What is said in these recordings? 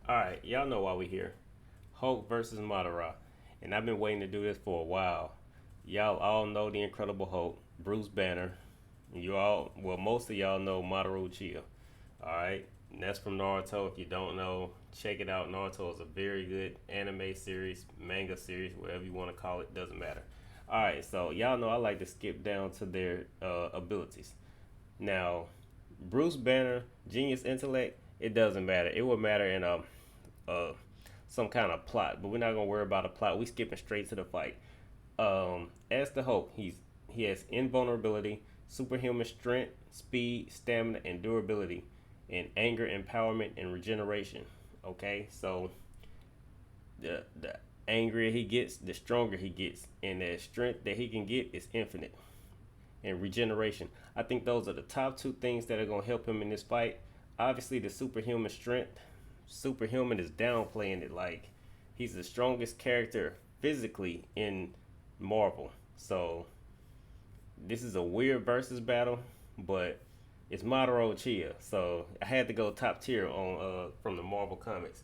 Alright, y'all know why we here. Hulk versus Madara. And I've been waiting to do this for a while. Y'all all know the Incredible Hulk, Bruce Banner. Most of y'all know Madara Uchiha. Alright, and that's from Naruto. If you don't know, check it out. Naruto is a very good anime series, manga series, whatever you want to call it, doesn't matter. Alright, so y'all know I like to skip down to their abilities. Now, Bruce Banner, genius intellect, it doesn't matter. It would matter in uh, some kind of plot, but we're not gonna worry about a plot. We skipping straight to the fight. As the Hulk, he has invulnerability, superhuman strength, speed, stamina, and durability, and anger, empowerment, and regeneration. Okay, so the angrier he gets, the stronger he gets, and the strength that he can get is infinite. And regeneration. I think those are the top two things that are gonna help him in this fight. Obviously, the superhuman strength. Superhuman is downplaying it like he's the strongest character physically in Marvel. So this is a weird versus battle, but it's Madara Uchiha, so I had to go top tier on from the Marvel comics.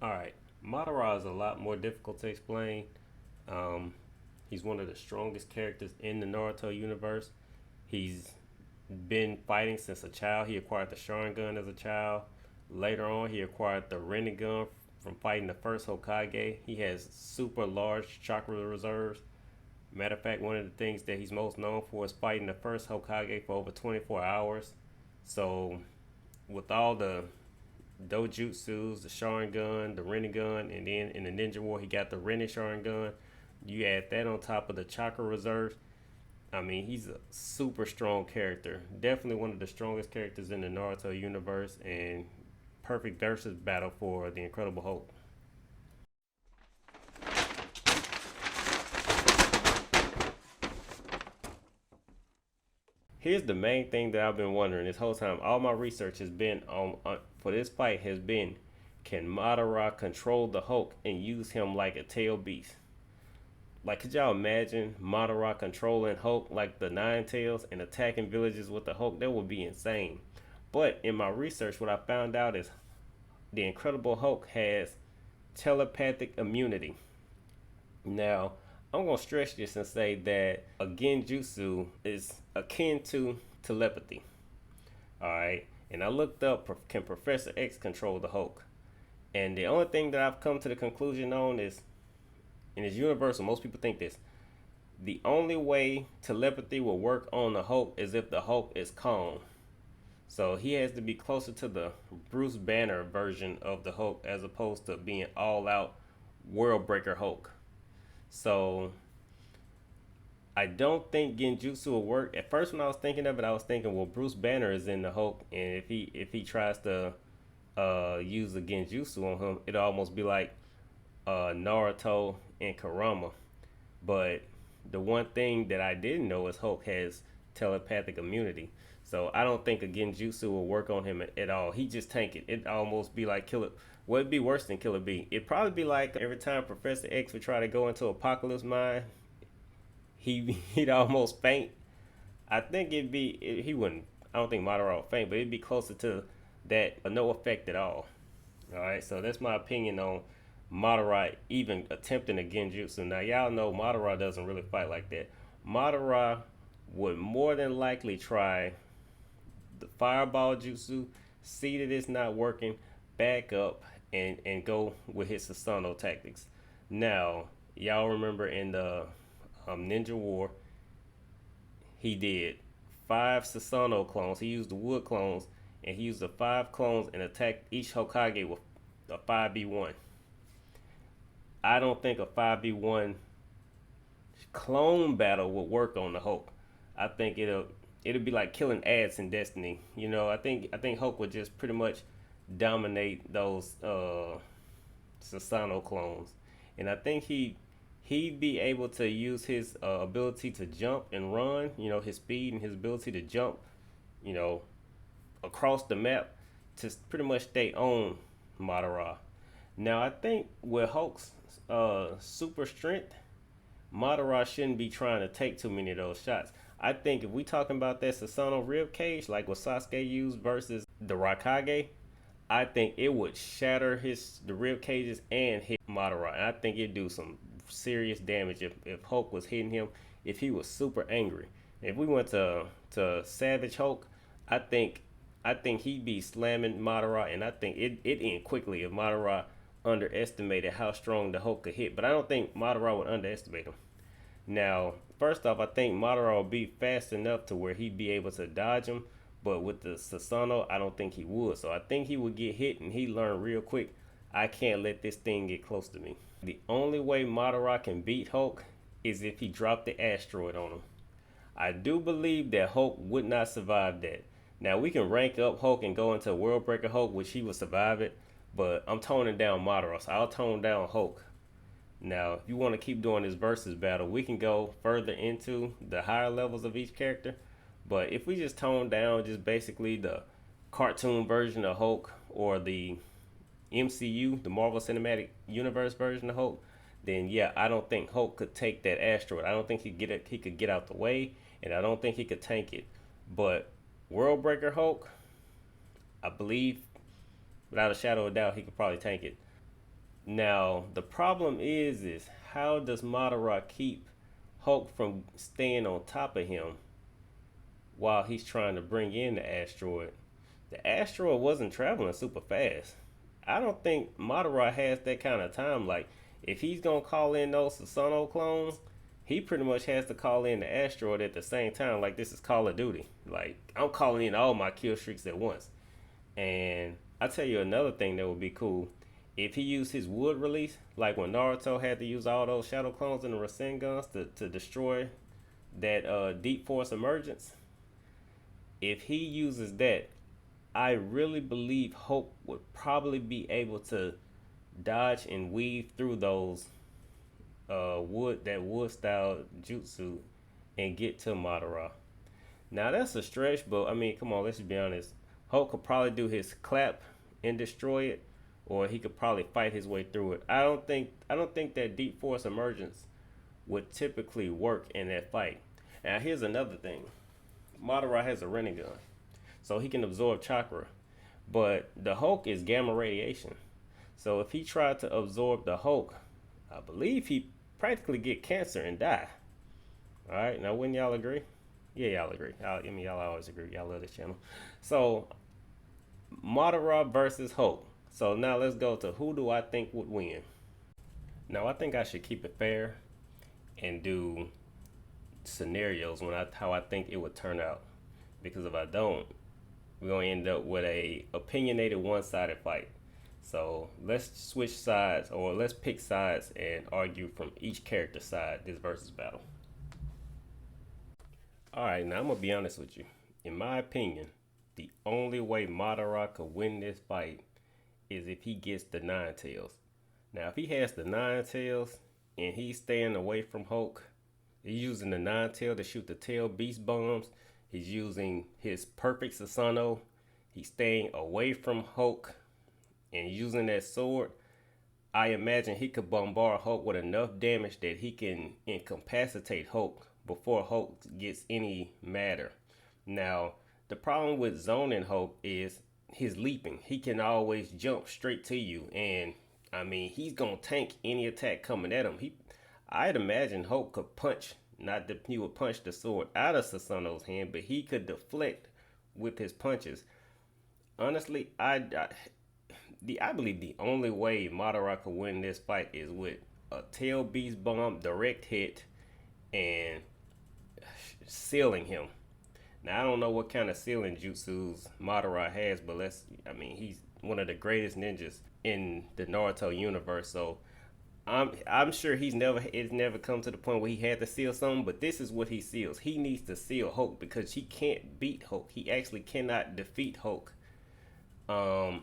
All right, Madara is a lot more difficult to explain. Um, he's one of the strongest characters in the Naruto universe. He's been fighting since a child. He acquired the Sharingan as a child. Later on, he acquired the Rinnegan from fighting the first Hokage. He has super large chakra reserves. Matter of fact, one of the things that he's most known for is fighting the first Hokage for over 24 hours. So, with all the dojutsus, the Sharingan, the Rinnegan, and then in the Ninja War, he got the Rinne Sharingan. You add that on top of the chakra reserves. I mean, he's a super strong character. Definitely one of the strongest characters in the Naruto universe, and perfect versus battle for the Incredible Hulk. Here's the main thing that I've been wondering this whole time. All my research has been on for this fight has been, can Madara control the Hulk and use him like a tail beast? Like, could y'all imagine Madara controlling Hulk like the Nine Tails and attacking villages with the Hulk? That would be insane. But in my research, what I found out is the Incredible Hulk has telepathic immunity. Now, I'm going to stretch this and say that a Genjutsu is akin to telepathy. Alright? And I looked up, can Professor X control the Hulk? And the only thing that I've come to the conclusion on is, and it's universal, most people think this, the only way telepathy will work on the Hulk is if the Hulk is calm. So he has to be closer to the Bruce Banner version of the Hulk as opposed to being all out world breaker Hulk. So I don't think Genjutsu will work. At first, when I was thinking of it, I was thinking, well, Bruce Banner is in the Hulk, and if he tries to use the Genjutsu on him, it'll almost be like Naruto and Kurama. But the one thing that I didn't know is Hulk has telepathic immunity. So I don't think a Genjutsu will work on him at all. He just tank it. It'd almost be like Killer. Well, it'd be worse than Killer B. It'd probably be like every time Professor X would try to go into Apocalypse Mind, he'd almost faint. I think he wouldn't. I don't think Madara would faint, but it'd be closer to that, no effect at all. All right, so that's my opinion on Madara even attempting a Genjutsu. Now, y'all know Madara doesn't really fight like that. Madara would more than likely try the Fireball Jutsu, see that it's not working, back up, and go with his Susanoo tactics. Now, y'all remember in the Ninja War, he did 5 Susanoo clones. He used the wood clones, and he used the 5 clones and attacked each Hokage with a 5v1. I don't think a 5v1 clone battle would work on the Hulk. I think it'll be like killing ants in Destiny. You know, I think Hulk would just pretty much dominate those Susanoo clones, and I think he'd be able to use his ability to jump and run. You know, his speed and his ability to jump. You know, across the map to pretty much stay on Madara. Now I think with Hulk's super strength, Madara shouldn't be trying to take too many of those shots. I think if we talking about that Susanoo rib cage, like what Sasuke used versus the Raikage, I think it would shatter the rib cages and hit Madara. And I think it'd do some serious damage if Hulk was hitting him, if he was super angry. If we went to Savage Hulk, I think I think he'd be slamming Madara, and I think it end quickly if Madara underestimated how strong the Hulk could hit. But I don't think Madara would underestimate him. Now, first off, I think Madara will be fast enough to where he'd be able to dodge him, but with the Susanoo, I don't think he would. So I think he would get hit and he learned real quick. I can't let this thing get close to me. The only way Madara can beat Hulk is if he dropped the asteroid on him. I do believe that Hulk would not survive that. Now we can rank up Hulk and go into World Breaker Hulk, which he would survive it, but I'm toning down Madara, so I'll tone down Hulk. Now, if you want to keep doing this versus battle, we can go further into the higher levels of each character. But if we just tone down just basically the cartoon version of Hulk or the MCU, the Marvel Cinematic Universe version of Hulk, then yeah, I don't think Hulk could take that asteroid. I don't think he could get out the way, and I don't think he could tank it. But World Breaker Hulk, I believe without a shadow of a doubt he could probably tank it. Now, the problem is how does Madara keep Hulk from staying on top of him while he's trying to bring in the asteroid? The asteroid wasn't traveling super fast. I don't think Madara has that kind of time. Like, if he's gonna call in those Susanoo clones, he pretty much has to call in the asteroid at the same time. Like, this is Call of Duty. Like, I'm calling in all my kill streaks at once. And I tell you another thing that would be cool. If he used his wood release, like when Naruto had to use all those shadow clones and the Rasengans to destroy that deep force emergence, if he uses that, I really believe Hope would probably be able to dodge and weave through those wood style jutsu and get to Madara. Now that's a stretch, but I mean, come on, let's be honest. Hulk could probably do his clap and destroy it, or he could probably fight his way through it. I don't think that deep force emergence would typically work in that fight. Now here's another thing. Madara has a Rinnegan, so he can absorb chakra. But the Hulk is gamma radiation. So if he tried to absorb the Hulk, I believe he practically get cancer and die. Alright, now wouldn't y'all agree? Yeah, y'all agree. Y'all always agree. Y'all love this channel. So Madara versus Hulk. So now let's go to who do I think would win. Now I think I should keep it fair and do scenarios how I think it would turn out. Because if I don't, we're gonna end up with a opinionated one-sided fight. So let's switch sides, or let's pick sides and argue from each character's side this versus battle. Alright, now I'm gonna be honest with you. In my opinion, the only way Madara could win this fight is if he gets the Nine Tails. Now if he has the Nine Tails and he's staying away from Hulk, he's using the Nine Tail to shoot the tail beast bombs. He's using his perfect Susanoo. He's staying away from Hulk and using that sword. I imagine he could bombard Hulk with enough damage that he can incapacitate Hulk before Hulk gets any madder. Now, the problem with zoning Hulk is his leaping. He can always jump straight to you, and I mean, he's gonna tank any attack coming at him. I'd imagine Hulk could punch. Not that he would punch the sword out of Susanoo's hand, but he could deflect with his punches. Honestly, I believe the only way Madara could win this fight is with a tail beast bomb, direct hit, and sealing him. Now I don't know what kind of sealing jutsus Madara has, but he's one of the greatest ninjas in the Naruto universe, so I'm sure it's never come to the point where he had to seal something, but this is what he seals. He needs to seal Hulk because he can't beat Hulk. He actually cannot defeat Hulk. I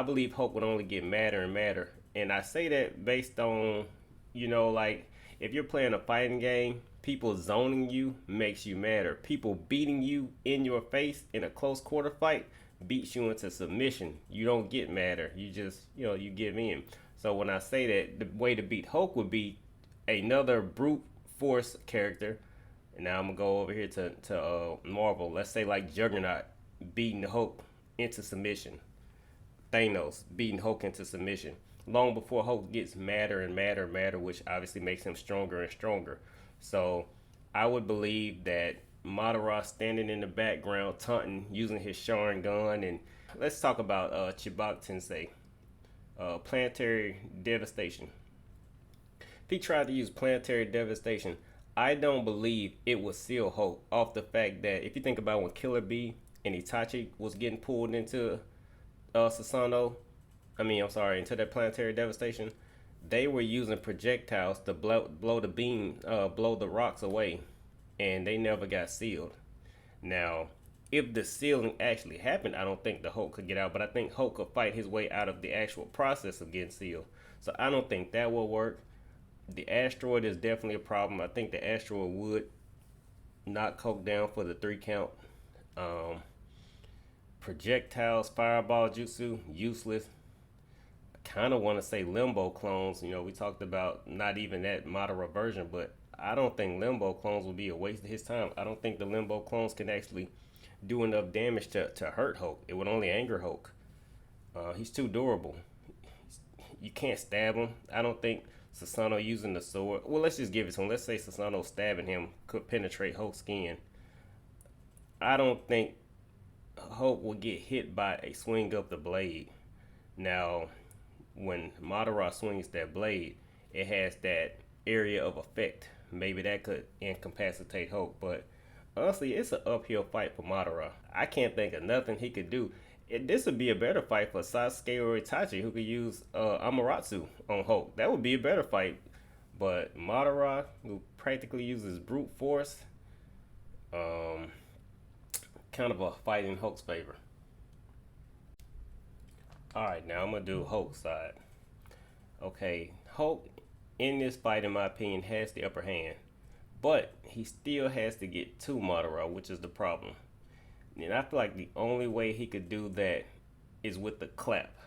believe Hulk would only get madder and madder. And I say that based on, like if you're playing a fighting game, people zoning you makes you madder. People beating you in your face in a close quarter fight beats you into submission. You don't get madder. You just, you give in. So when I say that, the way to beat Hulk would be another brute force character, And now I'm gonna go over here to Marvel. Let's say like Juggernaut beating the Hulk into submission. Thanos beating Hulk into submission. Long before Hulk gets madder and madder and madder, which obviously makes him stronger and stronger. So I would believe that Madara standing in the background taunting, using his Sharingan, and let's talk about Chibok Tensei, planetary devastation. If he tried to use planetary devastation, I don't believe it would seal Hulk off the fact that if you think about when Killer Bee and Itachi was getting pulled into Sasano, I'm sorry, into that planetary devastation, they were using projectiles to blow the beam, blow the rocks away, and they never got sealed. Now, if the sealing actually happened, I don't think the Hulk could get out, but I think Hulk could fight his way out of the actual process of getting sealed. So I don't think that will work. The asteroid is definitely a problem. I think the asteroid would knock Hulk down for the 3 count. Um, Projectiles, fireball jutsu, useless. I kind of want to say limbo clones. We talked about not even that Madara version, but I don't think limbo clones will be a waste of his time. I don't think the limbo clones can actually do enough damage to hurt Hulk. It would only anger Hulk. He's too durable. You can't stab him. I don't think Sasano using the sword. Well, let's just give it to him. Let's say Sasano stabbing him could penetrate Hulk's skin. I don't think Hulk will get hit by a swing of the blade. Now, when Madara swings that blade, it has that area of effect. Maybe that could incapacitate Hulk, but honestly, it's an uphill fight for Madara. I can't think of nothing he could do. This would be a better fight for Sasuke or Itachi, who could use Amaterasu on Hulk. That would be a better fight. But Madara, who practically uses brute force, um, kind of a fight in Hulk's favor. All right, now I'm gonna do Hulk's side. Okay, Hulk in this fight, in my opinion, has the upper hand, but he still has to get to Madara, which is the problem. And I feel like the only way he could do that is with the clap.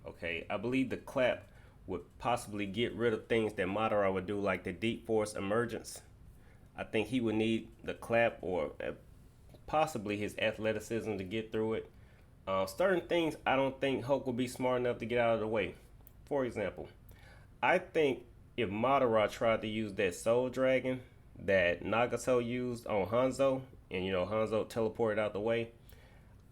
Okay, I believe the clap would possibly get rid of things that Madara would do, like the deep force emergence. I think he would need the clap or possibly his athleticism to get through it. Certain things I don't think Hulk will be smart enough to get out of the way. For example, I think if Madara tried to use that Soul Dragon that Nagato used on Hanzo, and Hanzo teleported out the way,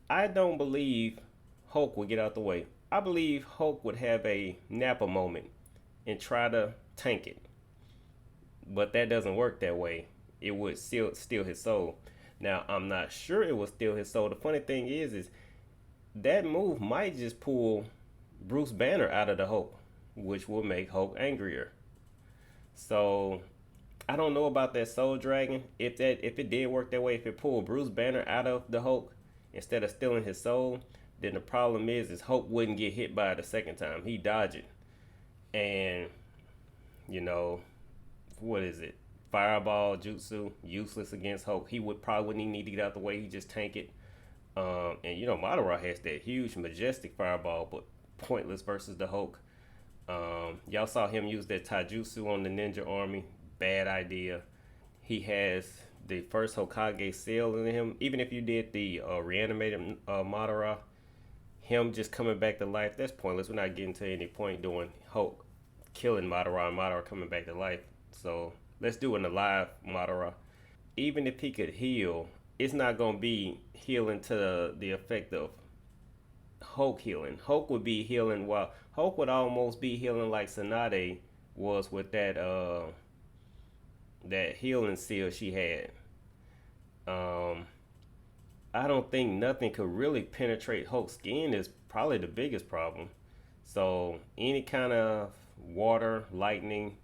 I don't believe Hulk would get out the way. I believe Hulk would have a Nappa moment and try to tank it, but that doesn't work that way. It would steal his soul. Now I'm not sure it will steal his soul. The funny thing is that move might just pull Bruce Banner out of the Hulk, which will make Hulk angrier. So I don't know about that Soul Dragon. If it did work that way, if it pulled Bruce Banner out of the Hulk instead of stealing his soul, then the problem is Hulk wouldn't get hit by it the second time. He dodged it, and you know what is it? Fireball Jutsu useless against Hulk. He probably wouldn't even need to get out the way. He just tank it. And Madara has that huge majestic fireball, but pointless versus the Hulk. Y'all saw him use that taijutsu on the ninja army. Bad idea. He has the first Hokage seal in him. Even if you did the reanimated Madara, him just coming back to life, that's pointless. We're not getting to any point doing Hulk killing Madara and Madara coming back to life. So let's do an alive Madara. Even if he could heal, it's not going to be healing to the effect of Hulk healing. Hulk would be healing while Hulk would almost be healing like Tsunade was with that healing seal she had. I don't think nothing could really penetrate Hulk's skin is probably the biggest problem. So any kind of water, lightning,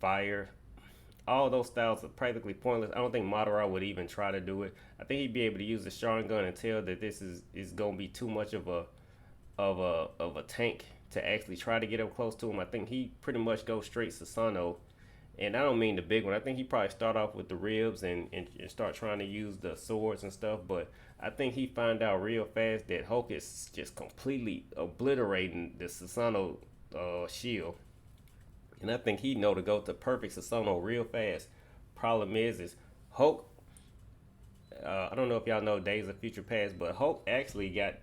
fire, all those styles are practically pointless. I don't think Madara would even try to do it. I think he'd be able to use the Sharingan and tell that this is gonna be too much of a tank to actually try to get up close to him. I think he pretty much goes straight Sasano. And I don't mean the big one. I think he probably start off with the ribs and start trying to use the swords and stuff. But I think he find out real fast that Hulk is just completely obliterating the Sasano shield. And I think he know to go to perfect Sasano real fast. Problem is Hulk. I don't know if y'all know Days of Future Past, but Hulk actually got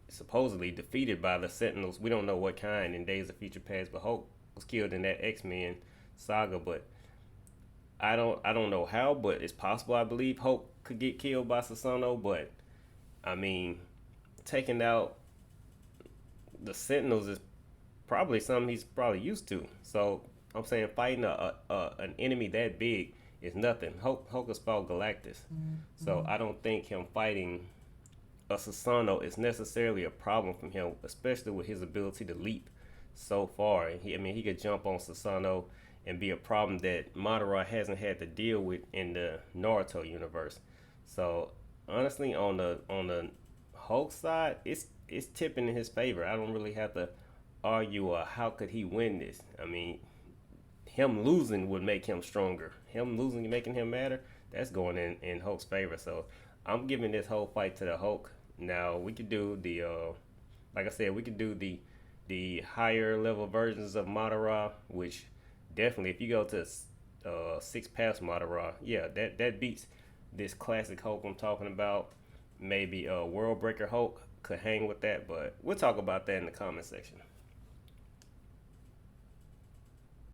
supposedly defeated by the Sentinels. We don't know what kind in Days of Future Past, but Hulk was killed in that X-Men saga. But I don't know how, but it's possible. I believe Hulk could get killed by Susanoo, but I mean, taking out the Sentinels is probably something he's probably used to. So I'm saying fighting an enemy that big is nothing. Hulk has fought Galactus, so I don't think him fighting a Susanoo is necessarily a problem from him, especially with his ability to leap so far. I mean, he could jump on Susanoo and be a problem that Madara hasn't had to deal with in the Naruto universe. So honestly, on the Hulk side, it's tipping in his favor. I don't really have to argue how could he win this. I mean, him losing would make him stronger. Him losing and making him matter, that's going in Hulk's favor. So I'm giving this whole fight to the Hulk. Now we could do the like I said, we could do the higher level versions of Madara, which definitely if you go to six past Madara, yeah, that beats this classic Hulk I'm talking about. Maybe World Breaker Hulk could hang with that, but we'll talk about that in the comment section.